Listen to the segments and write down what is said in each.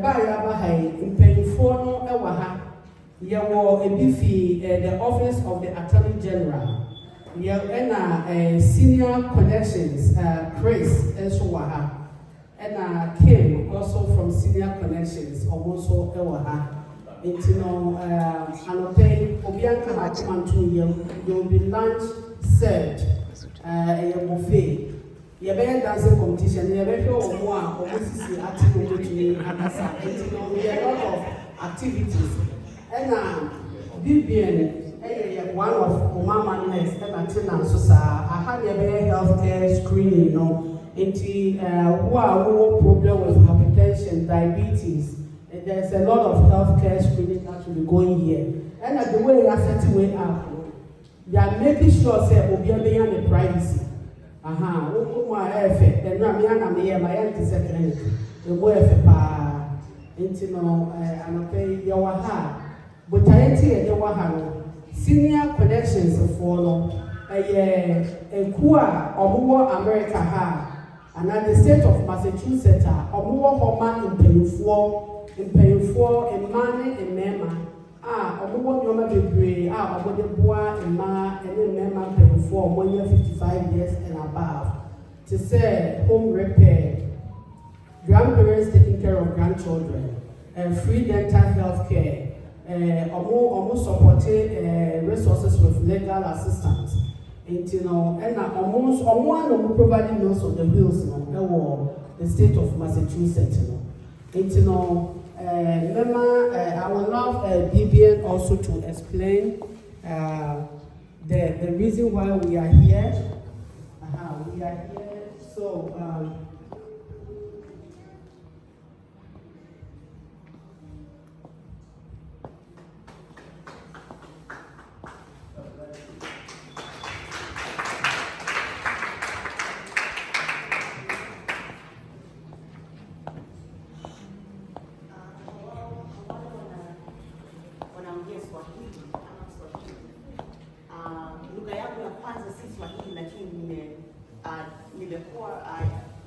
The office of the Attorney General. Senior connections, Chris Eswaha, and Kim also from Senior Connections, also Ewaha. Obianka there will be lunch served, a buffet. You better dancing competition. You better show more. Obviously, activity a lot of activities. And BBN, one of Omama nurse, and I had a very healthcare screening, who are problem with hypertension, diabetes. There's a lot of healthcare screening that will be going here. And the way they are setting way up, they are making sure that we are beyond the privacy. And my auntie said, the boy and okay, you are hard. But I tell you, senior connections follow a Kua or America, and at the state of Massachusetts, or more Homa in Payfor, and Money and Mema. Or more Yoma Degree, or the Bois and Ma and then Mema Payfor, 1 year 55 years and above. To say home repair, grandparents taking care of grandchildren, free dental health care. Almost supporting resources with legal assistance. And almost providing most of the bills the state of Massachusetts. Remember, I would love BBN also to explain the reason why we are here. We are here. So. Lugha yangu ya kwanza si Swahili, lakini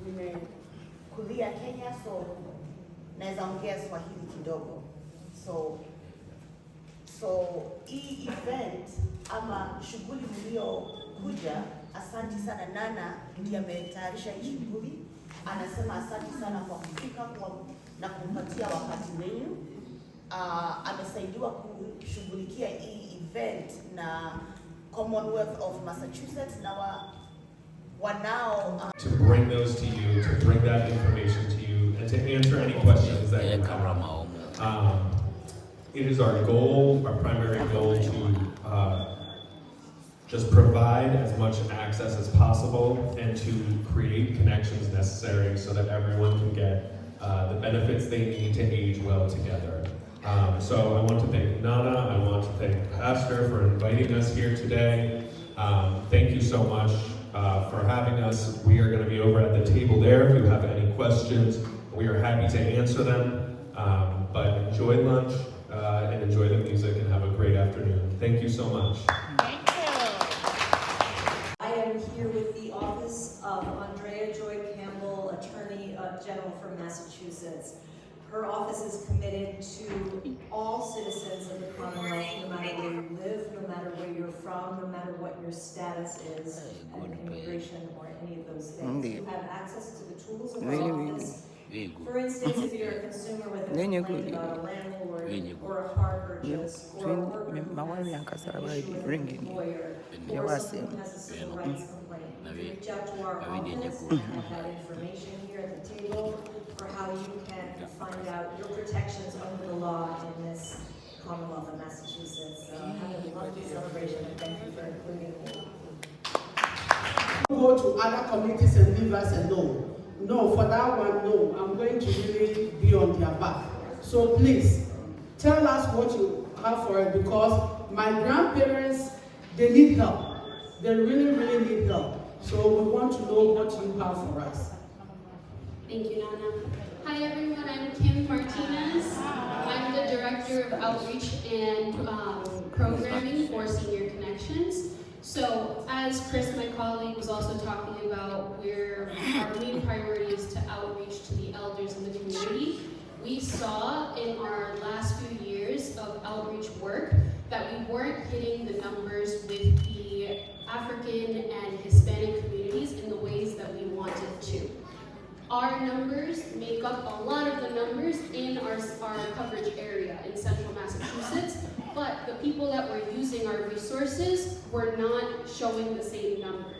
nimekulia Kenya, so naweza ongea Swahili kidogo. So hii event ama shughuli mliokuja, asante sana. Nana ndiye ametayarisha hii shughuli. Anasema asante sana kwa kufika na kumpatia wakati wenu. Amesaidiwa kushughulikia hii event na Commonwealth of Massachusetts to bring those to you, to bring that information to you, and to answer any questions that you have. It is our goal, our primary goal, to just provide as much access as possible and to create connections necessary so that everyone can get the benefits they need to age well together. So I want to thank Nana, I want to thank Pastor for inviting us here today. Thank you so much for having us. We are going to be over at the table there if you have any questions. We are happy to answer them, but enjoy lunch and enjoy the music and have a great afternoon. Thank you so much. Thank you. I am here with the office of Andrea Joy Campbell, Attorney General from Massachusetts. Her office is committed to all citizens of the Commonwealth, no matter where you live, no matter where you're from, no matter what your status is in immigration or any of those things. You have access to the tools of her office. For instance, if you're a consumer with a complaint about a landlord or a car purchase or a worker who has an issue with a lawyer or someone who has a civil rights complaint, reach out to our office and have that information here at the table for how you can find out your protections under the law in this Commonwealth of Massachusetts. Have a lovely celebration and thank you for including me. Go to other communities and leave us alone. No, for that one, no. I'm going to really be on their back. So please, tell us what you have for it, because my grandparents, they need help. They really, really need help. So we want to know what you have for us. Thank you, Nana. Hi everyone, I'm Kim Martinez. I'm the Director of Outreach and Programming for Senior Connections. So as Chris, my colleague, was also talking about, our main priority is to outreach to the elders in the community. We saw in our last few years of outreach work that we weren't hitting the numbers with the African and Hispanic communities in the ways that we wanted to. Our numbers make up a lot of the numbers in our coverage area in central Massachusetts, but the people that were using our resources were not showing the same numbers.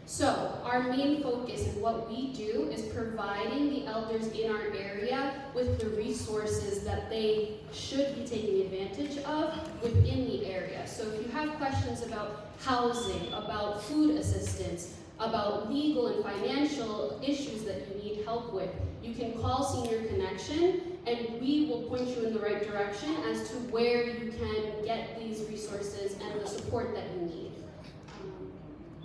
So our main focus and what we do is providing the elders in our area with the resources that they should be taking advantage of within the area. So if you have questions about housing, about food assistance, about legal and financial issues that you need help with, you can call Senior Connection and we will point you in the right direction as to where you can get these resources and the support that you need.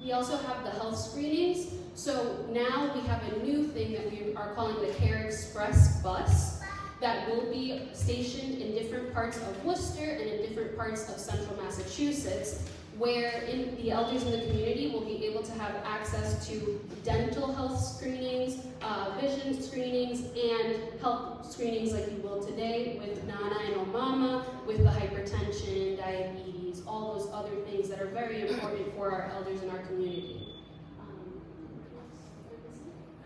We also have the health screenings. So now we have a new thing that we are calling the Care Express bus that will be stationed in different parts of Worcester and in different parts of central Massachusetts, where the elders in the community will be able to have access to dental health screenings, vision screenings, and health screenings like you will today with Nana and Omama, with the hypertension, diabetes, all those other things that are very important for our elders in our community.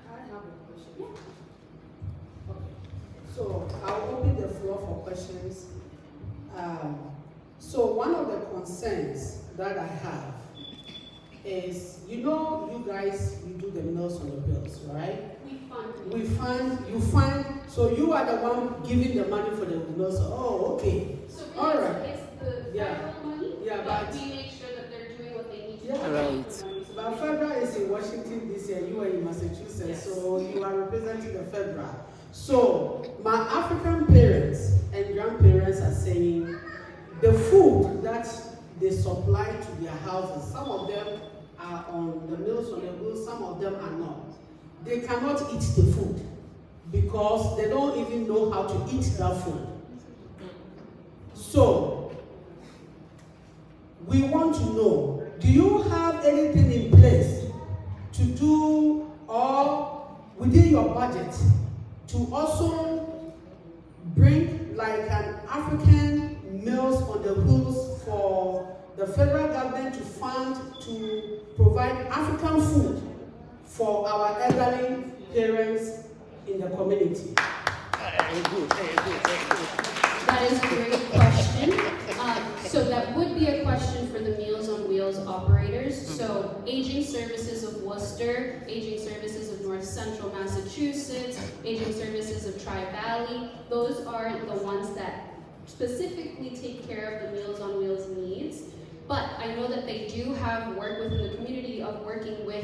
I have a question. Yeah. Okay. So I'll open the floor for questions. So one of the concerns that I have is, you guys, you do the Meals on the Wheels, right? You fund, so you are the one giving the money for the Meals. Oh, okay. So really all right. It's the federal money, but we make sure that they're doing what they need to do. Right. But federal is in Washington DC and you are in Massachusetts, yes. So you are representing the federal. So my African parents and grandparents are saying the food that they supply to their houses, some of them are on the Meals on the Wheels, some of them are not. They cannot eat the food because they don't even know how to eat that food. So, we want to know, do you have anything in place to do, or within your budget, to also bring like an African Meals on the Wheels for the federal government to fund to provide African food for our elderly parents in the community? That is a great question. So that would be a question for the Meals on Wheels operators. So Aging Services of Worcester, Aging Services of North Central Massachusetts, Aging Services of Tri-Valley, those are the ones that specifically take care of the Meals on Wheels needs. But I know that they do have work within the community of working with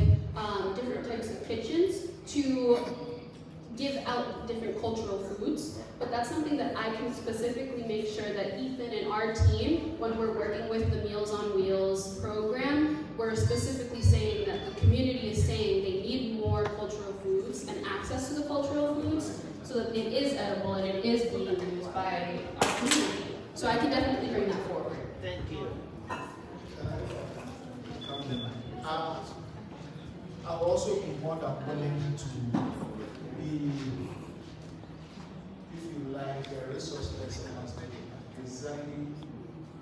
different types of kitchens to give out different cultural foods. But that's something that I can specifically make sure that Ethan and our team, when we're working with the Meals on Wheels program, we're specifically saying that the community is saying they need more cultural foods and access to the cultural foods so that it is edible and it is being used by our community. So I can definitely bring that forward. Thank you. I'll also be more than willing to be, if you like, a resource person as to exactly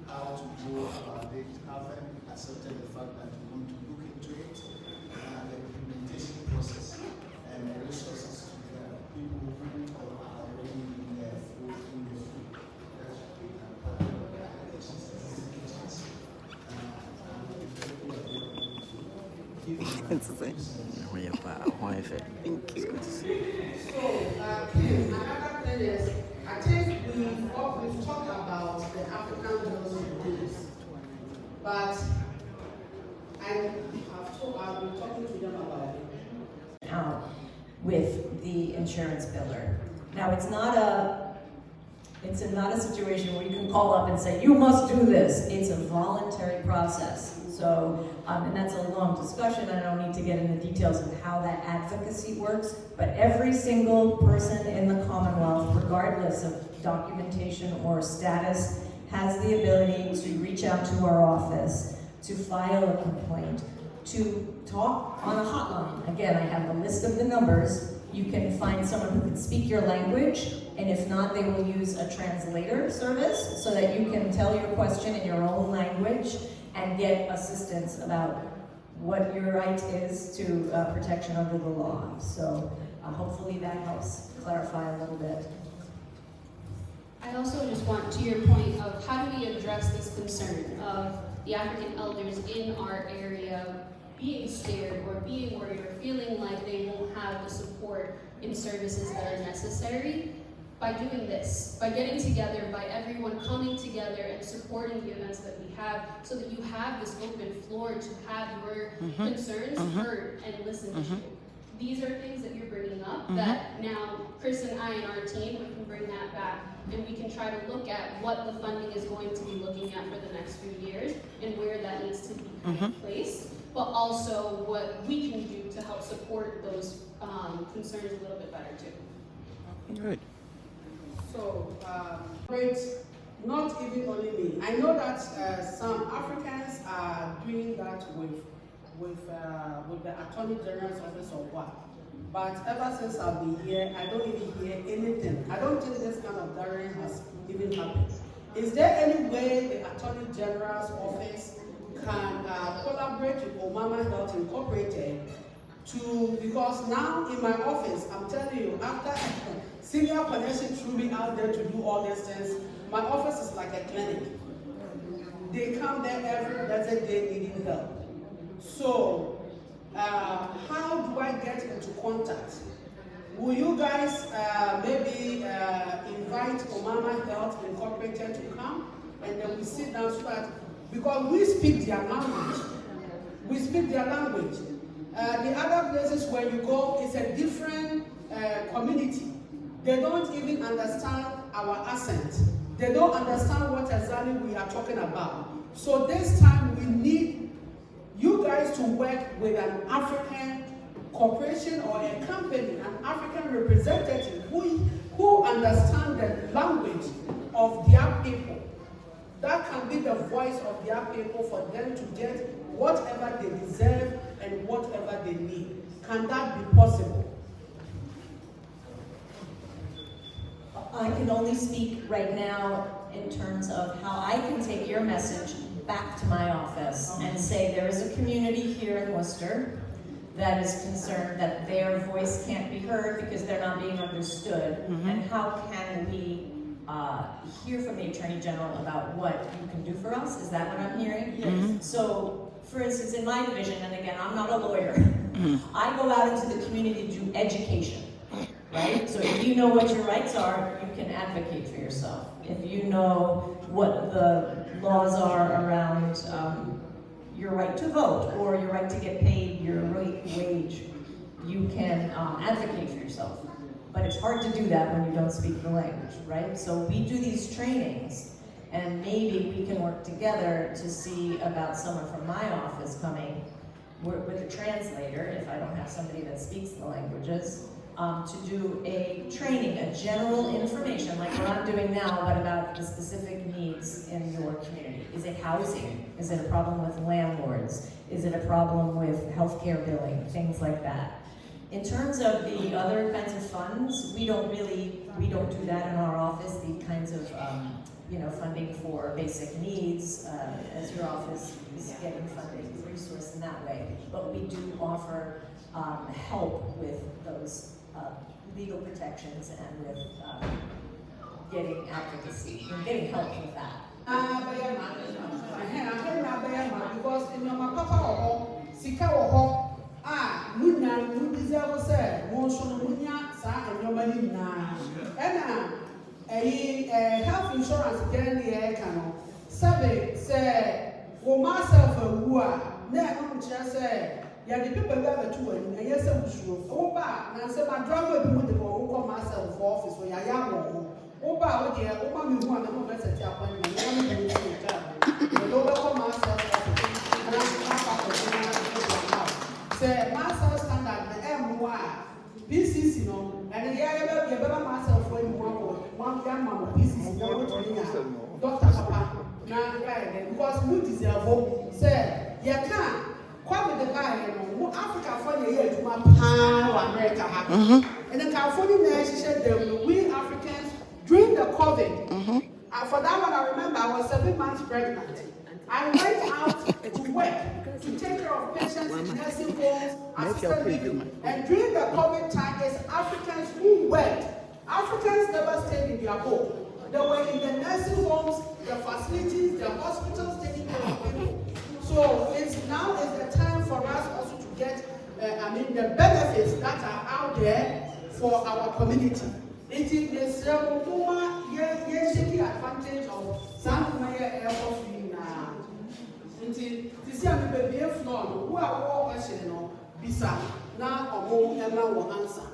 how to go about it, having accepted the fact that we want to look into it, and the implementation process, and the resources to the people who are already in their food industry. Thank you. So, another thing is, I think we've talked about the African Meals on the Wheels, but I've been talking to them about it. Out with the insurance biller. Now, it's not a situation where you can call up and say, you must do this. It's a voluntary process. So, and that's a long discussion. I don't need to get into details of how that advocacy works, but every single person in the Commonwealth, regardless of documentation or status, has the ability to reach out to our office, to file a complaint, to talk on a hotline. Again, I have a list of the numbers. You can find someone who can speak your language, and if not, they will use a translator service so that you can tell your question in your own language and get assistance about what your right is to protection under the law. So hopefully that helps clarify a little bit. I also just want to your point of how do we address this concern of the African elders in our area being scared or being worried or feeling like they won't have the support in services that are necessary. By doing this, by getting together, by everyone coming together and supporting the events that we have, so that you have this open floor to have your concerns heard and listened to. These are things that you're bringing up that now Chris and I and our team, we can bring that back and we can try to look at what the funding is going to be looking at for the next few years and where that needs to be placed, but also what we can do to help support those concerns a little bit better too. Good. So, great, not even only me. I know that some Africans are doing that with the Attorney General's office or what. But ever since I've been here, I don't even hear anything. I don't think this kind of gathering has even happened. Is there any way the Attorney General's office can collaborate with Omama Health Incorporated because now in my office, I'm telling you, after senior connection threw me out there to do all these things, my office is like a clinic. They come there every blessed day needing help. So, how do I get into contact? Will you guys maybe invite Omama Health Incorporated to come and then we sit down so that, because we speak their language. We speak their language. The other places where you go is a different community. They don't even understand our accent. They don't understand what exactly we are talking about. So this time we need you guys to work with an African corporation or a company, an African representative who understand the language of their people. That can be the voice of their people for them to get whatever they deserve and whatever they need. Can that be possible? I can only speak right now in terms of how I can take your message back to my office and say there is a community here in Worcester that is concerned that their voice can't be heard because they're not being understood. And how can we hear from the Attorney General about what you can do for us? Is that what I'm hearing? Yes. So, for instance, in my division, and again, I'm not a lawyer, I go out into the community to do education, right? So if you know what your rights are, you can advocate for yourself. If you know what the laws are around your right to vote or your right to get paid your wage, you can advocate for yourself. But it's hard to do that when you don't speak the language, right? So we do these trainings, and maybe we can work together to see about someone from my office coming with a translator, if I don't have somebody that speaks the languages, to do a training, a general information, like what I'm doing now, but about the specific needs in your community. Is it housing? Is it a problem with landlords? Is it a problem with healthcare billing? Things like that. In terms of the other kinds of funds, we don't do that in our office, the kinds of funding for basic needs, as your office is getting funding, resource in that way. But we do offer help with those legal protections and with getting advocacy, and getting help with that. Because in your papa sika munya deserve say munya sa and your money na health insurance then the can say for myself na say ya the people that are two and yes oba na say my drama be with the come myself for office for ya oba o dey oba me who na no be set appointment na me dey the oba come myself say myself standard the MY PCC no and ya be myself for you one mama PCC no to doctor papa na because we deserve say ya can come with the guy, Africa for the year to my America. And the California said we Africans during the COVID. For that one, I remember I was 7 months pregnant. I went out to work to take care of patients in nursing homes, assisted living. And during the COVID time, it's Africans who worked. Africans never stayed in their home. They were in the nursing homes, the facilities, the hospitals taking care of people. So now is the time for us also to get, the benefits that are out there for our community. It is the taking advantage of some air force now. It is the baby floor who are all questioning Bisa now or more Emma will answer.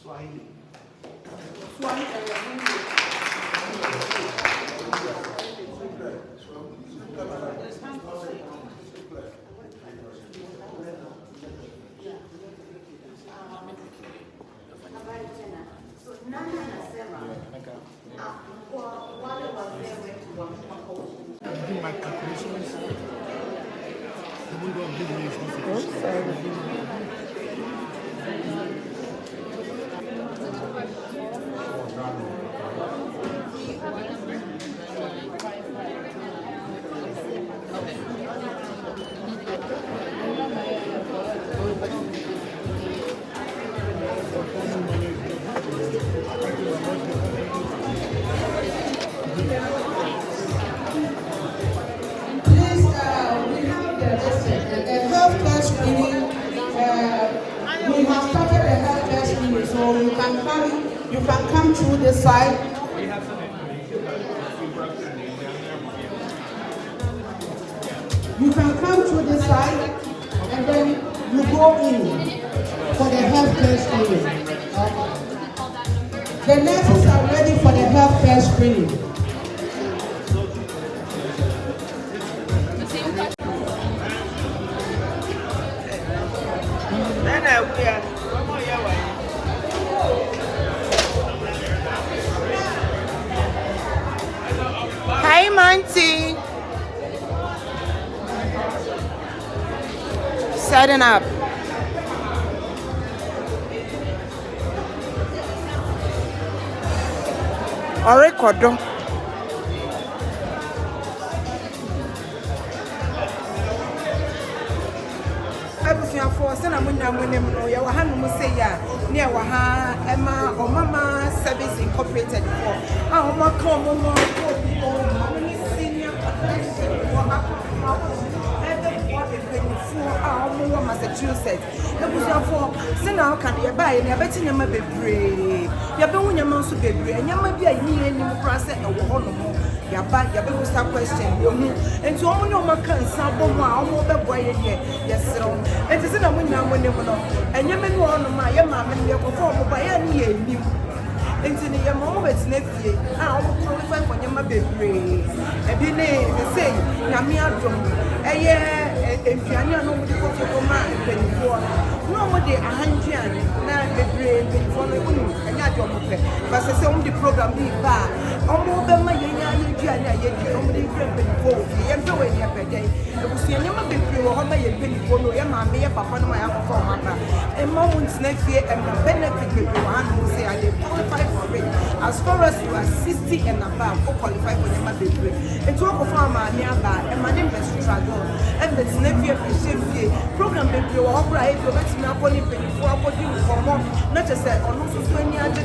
Swahili. So Nana anasema kwa wale wazee wetu wa mwaka huu. My calculations. The window of business. You can come through this side. You can come through this side and then you go in for the healthcare screening. The nurses are ready for the healthcare screening. Hi, Monty. Setting up. Orekodo. For near Waha, Emma, Omama Service Incorporated for our senior Massachusetts. The for Sena can you buy and you're betting your mother brave. You're doing your mouse to be brave, and you might be a year in the process of one more. Your back, your bill start question. And so on your can sample more the boy here. Yes, sir. And it's in a window when you know. And you may want my mamma and your performer by any year. Into the moments next year, I will qualify for your mother brave. And be named the same, Yamia drum. A year. If you are not going to go to Omama before, nobody 100 now the brain before the woman and not your mother. But I say the program be bad. Almost the money you only before you am doing your day. It was your number before how many before no mamma, papa, my mama. And moments next year and the benefit with one who say I did qualify for it. As far as you are 60 and above, who qualify for your mother. It's all of our nearby, and my name is Struggle. And the program that you operate, you're getting up on it before putting for more, not just that, or not so many other.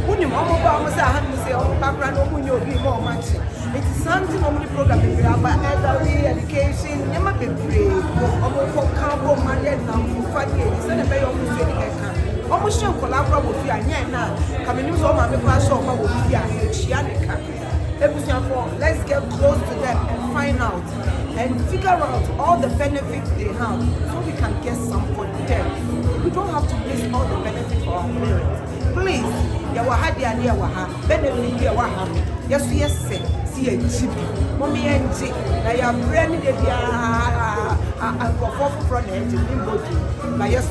When you almost have to say, oh, background, when you'll be more much. It is something on the program that you have elderly education, never be brave, or for campo, money, and now for 5 years, instead of paying almost any almost show collaborate with you, and now coming to all my class of our Chianica. Let's get close to them and find out and figure out all the benefits they have so we can get some for them. We don't have to miss all the benefits for our parents. Please, Yawaha and Yawaha, benefit Yawaha. Yes, see a chip. Mommy and G, now you're branded and go forth from the engine in body. But yes,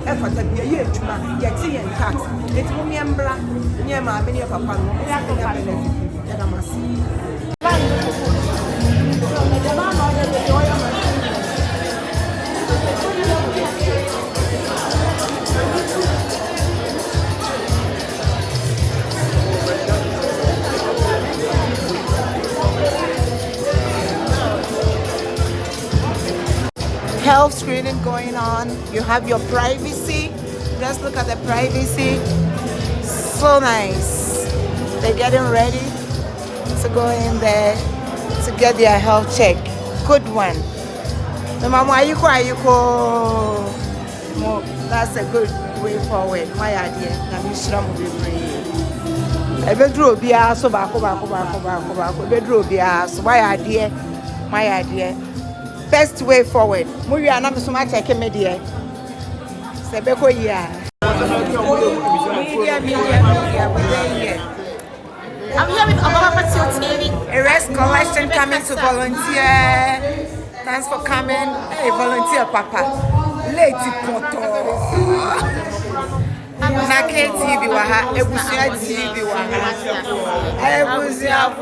effort to be a year to get tea and tax. It's mommy and bra, near my many of Papa, benefit. And I must see. health screening going on. You have your privacy. Just look at the privacy. So nice. They're getting ready to go in there to get their health check. Good one. The mama, that's a good way forward. My idea. I bedroom bia so baako. Bedroom bia so my idea. Best way forward. Muri ana me so ma check me there. Se be ko ya. Media. I'm here with Omama TV. Arrest collection coming to volunteer. Thanks for coming. Hey, volunteer papa. Lady Poto. Nake TV waha, Ebusia TV waha. Ebusia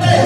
Hey!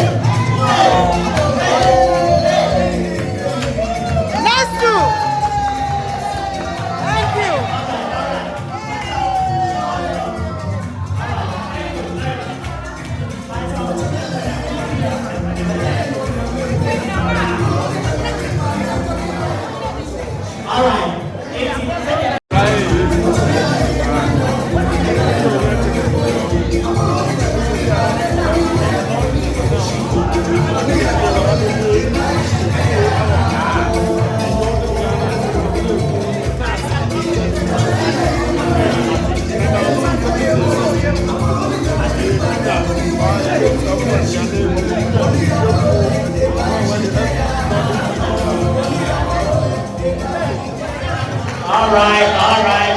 All right.